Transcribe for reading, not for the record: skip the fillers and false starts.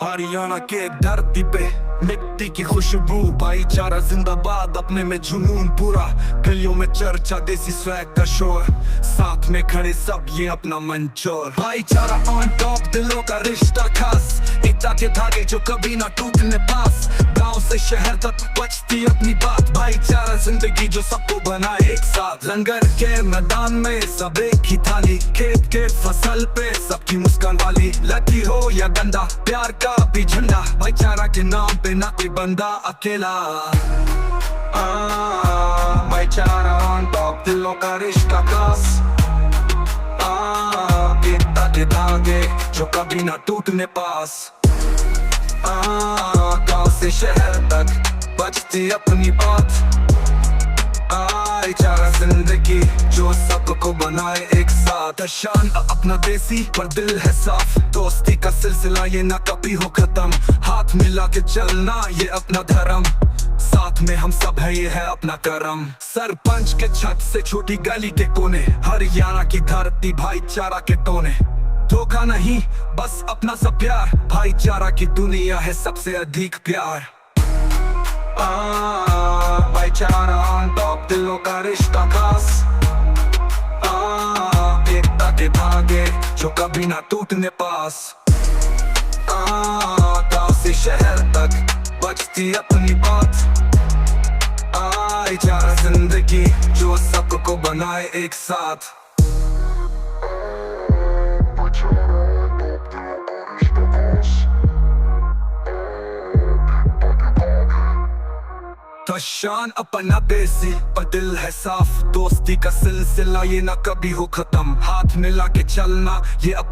हरियाणा के धरती पे मिट्टी की खुशबू, भाईचारा जिंदाबाद, अपने में जुनून पूरा, गलियों में चर्चा, देसी स्वैग का शोर, साथ में खड़े सब ये अपना मंचोर। भाईचारा ऑन टॉप, दिलों का रिश्ता खास, एकता के धागे जो कभी ना टूटने पास, गांव से शहर तक बचती अपनी बात, भाईचारा जिंदगी जो सबको बनाए एक साथ। लंगर के मैदान में सब एक ही थाली, खेत के फसल पे सबकी मुस्कान वाली, लकी हो या गंदा प्यार का भी झंडा, भाईचारा के नाम पे ना कोई बंदा अकेला। भाईचारा ऑन टॉप, दिलों का रिश्ता खास, एकता के धागे जो कभी ना टूटने पास, गांव से शहर तक बचती अपनी बात, भाईचारा जिंदगी जो सबको बनाए एक साथ। शान अपना देसी पर दिल है साफ, दोस्ती का सिलसिला ये ना कभी हो खत्म, हाथ मिला के चलना ये अपना धर्म, साथ में हम सब है ये है अपना करम। सरपंच के छत से छोटी गली के कोने, हरियाणा की धरती भाईचारा के टोने, धोखा नहीं बस अपना सा प्यार, भाईचारा की दुनिया है सबसे अधिक प्यार। भाईचारा ऑन टॉप, दिलों का रिश्ता खास, एकता के धागे जो कभी ना टूटने पास, गांव से शहर तक बचती अपनी बात, भाईचारा जिंदगी जो सबको बनाए एक साथ। तो शान अपना देसी पर दिल है साफ, दोस्ती का सिलसिला ये ना कभी हो खत्म, हाथ मिला के चलना ये अपना